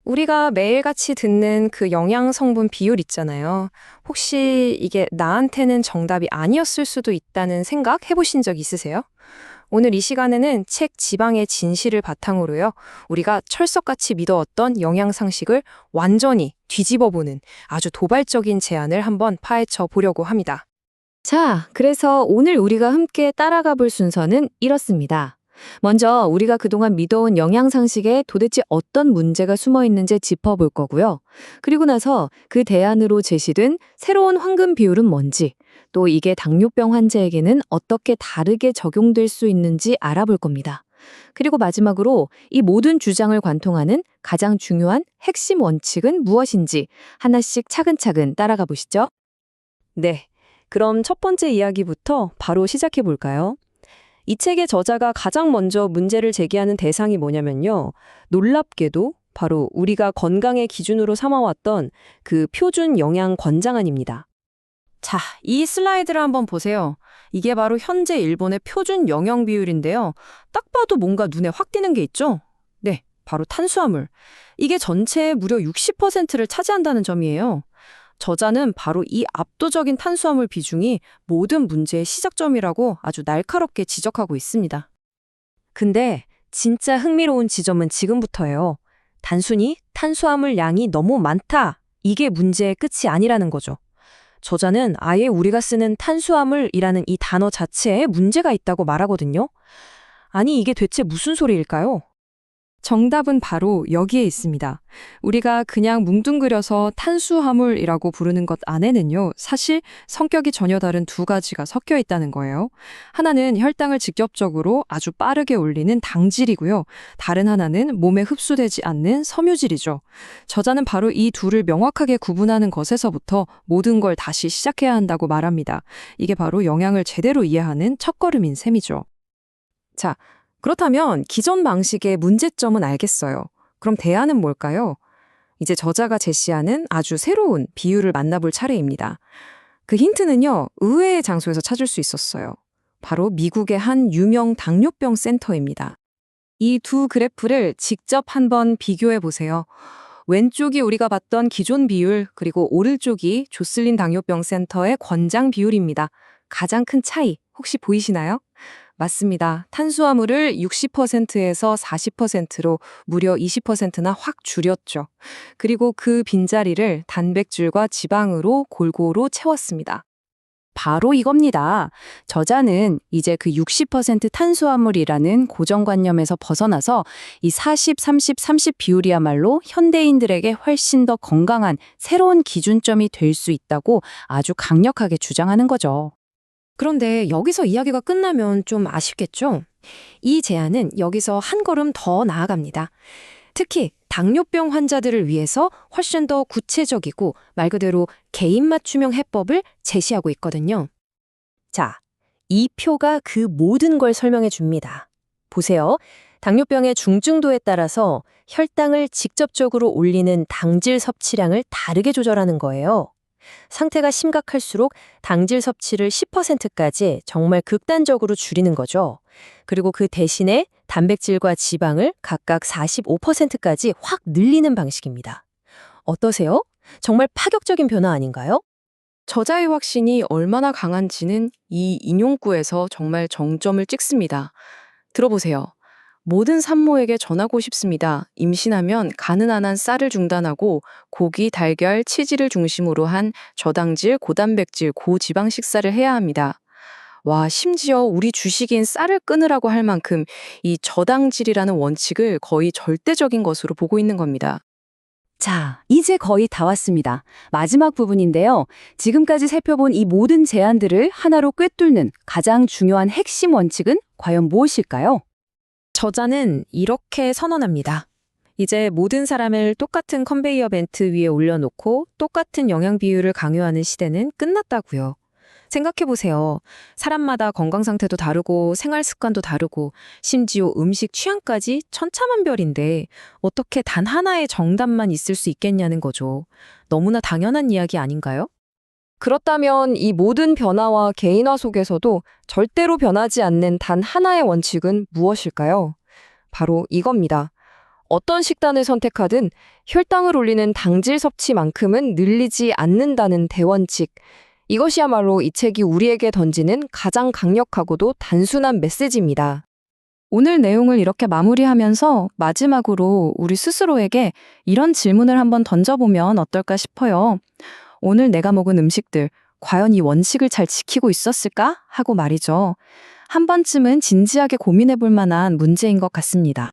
우리가 매일같이 듣는 그 영양 성분 비율 있잖아요. 혹시 이게 나한테는 정답이 아니었을 수도 있다는 생각 해보신 적 있으세요? 오늘 이 시간에는 책 지방의 진실을 바탕으로요. 우리가 철석같이 믿어왔던 영양 상식을 완전히 뒤집어보는 아주 도발적인 제안을 한번 파헤쳐 보려고 합니다. 자, 그래서 오늘 우리가 함께 따라가 볼 순서는 이렇습니다. 먼저 우리가 그동안 믿어온 영양상식에 도대체 어떤 문제가 숨어 있는지 짚어볼 거고요. 그리고 나서 그 대안으로 제시된 새로운 황금 비율은 뭔지, 또 이게 당뇨병 환자에게는 어떻게 다르게 적용될 수 있는지 알아볼 겁니다. 그리고 마지막으로 이 모든 주장을 관통하는 가장 중요한 핵심 원칙은 무엇인지 하나씩 차근차근 따라가 보시죠. 네, 그럼 첫 번째 이야기부터 바로 시작해 볼까요? 이 책의 저자가 가장 먼저 문제를 제기하는 대상이 뭐냐면요. 놀랍게도 바로 우리가 건강의 기준으로 삼아왔던 그 표준 영양 권장안입니다. 자, 이 슬라이드를 한번 보세요. 이게 바로 현재 일본의 표준 영양 비율인데요. 딱 봐도 뭔가 눈에 확 띄는 게 있죠? 네, 바로 탄수화물. 이게 전체의 무려 60%를 차지한다는 점이에요. 저자는 바로 이 압도적인 탄수화물 비중이 모든 문제의 시작점이라고 아주 날카롭게 지적하고 있습니다. 근데 진짜 흥미로운 지점은 지금부터예요. 단순히 탄수화물 양이 너무 많다. 이게 문제의 끝이 아니라는 거죠. 저자는 아예 우리가 쓰는 탄수화물이라는 이 단어 자체에 문제가 있다고 말하거든요. 아니, 이게 대체 무슨 소리일까요? 정답은 바로 여기에 있습니다. 우리가 그냥 뭉뚱그려서 탄수화물이라고 부르는 것 안에는요, 사실 성격이 전혀 다른 두 가지가 섞여 있다는 거예요. 하나는 혈당을 직접적으로 아주 빠르게 올리는 당질이고요. 다른 하나는 몸에 흡수되지 않는 섬유질이죠. 저자는 바로 이 둘을 명확하게 구분하는 것에서부터 모든 걸 다시 시작해야 한다고 말합니다. 이게 바로 영양을 제대로 이해하는 첫걸음인 셈이죠. 자, 그렇다면 기존 방식의 문제점은 알겠어요. 그럼 대안은 뭘까요? 이제 저자가 제시하는 아주 새로운 비율을 만나볼 차례입니다. 그 힌트는요, 의외의 장소에서 찾을 수 있었어요. 바로 미국의 한 유명 당뇨병 센터입니다. 이 두 그래프를 직접 한번 비교해 보세요. 왼쪽이 우리가 봤던 기존 비율, 그리고 오른쪽이 조슬린 당뇨병 센터의 권장 비율입니다. 가장 큰 차이 혹시 보이시나요? 맞습니다. 탄수화물을 60%에서 40%로 무려 20%나 확 줄였죠. 그리고 그 빈자리를 단백질과 지방으로 골고루 채웠습니다. 바로 이겁니다. 저자는 이제 그 60% 탄수화물이라는 고정관념에서 벗어나서 이 40, 30, 30 비율이야말로 현대인들에게 훨씬 더 건강한 새로운 기준점이 될 수 있다고 아주 강력하게 주장하는 거죠. 그런데 여기서 이야기가 끝나면 좀 아쉽겠죠? 이 제안은 여기서 한 걸음 더 나아갑니다. 특히 당뇨병 환자들을 위해서 훨씬 더 구체적이고 말 그대로 개인 맞춤형 해법을 제시하고 있거든요. 자, 이 표가 그 모든 걸 설명해 줍니다. 보세요. 당뇨병의 중증도에 따라서 혈당을 직접적으로 올리는 당질 섭취량을 다르게 조절하는 거예요. 상태가 심각할수록 당질 섭취를 10%까지 정말 극단적으로 줄이는 거죠. 그리고 그 대신에 단백질과 지방을 각각 45%까지 확 늘리는 방식입니다. 어떠세요? 정말 파격적인 변화 아닌가요? 저자의 확신이 얼마나 강한지는 이 인용구에서 정말 정점을 찍습니다. 들어보세요. 모든 산모에게 전하고 싶습니다. 임신하면 가능한 한 쌀을 중단하고 고기, 달걀, 치즈를 중심으로 한 저당질, 고단백질, 고지방 식사를 해야 합니다. 와, 심지어 우리 주식인 쌀을 끊으라고 할 만큼 이 저당질이라는 원칙을 거의 절대적인 것으로 보고 있는 겁니다. 자, 이제 거의 다 왔습니다. 마지막 부분인데요. 지금까지 살펴본 이 모든 제안들을 하나로 꿰뚫는 가장 중요한 핵심 원칙은 과연 무엇일까요? 저자는 이렇게 선언합니다. 이제 모든 사람을 똑같은 컨베이어 벨트 위에 올려놓고 똑같은 영양 비율을 강요하는 시대는 끝났다고요. 생각해보세요. 사람마다 건강 상태도 다르고 생활 습관도 다르고 심지어 음식 취향까지 천차만별인데 어떻게 단 하나의 정답만 있을 수 있겠냐는 거죠. 너무나 당연한 이야기 아닌가요? 그렇다면 이 모든 변화와 개인화 속에서도 절대로 변하지 않는 단 하나의 원칙은 무엇일까요? 바로 이겁니다. 어떤 식단을 선택하든 혈당을 올리는 당질 섭취만큼은 늘리지 않는다는 대원칙. 이것이야말로 이 책이 우리에게 던지는 가장 강력하고도 단순한 메시지입니다. 오늘 내용을 이렇게 마무리하면서 마지막으로 우리 스스로에게 이런 질문을 한번 던져보면 어떨까 싶어요. 오늘 내가 먹은 음식들, 과연 이 원칙을 잘 지키고 있었을까? 하고 말이죠. 한 번쯤은 진지하게 고민해 볼 만한 문제인 것 같습니다.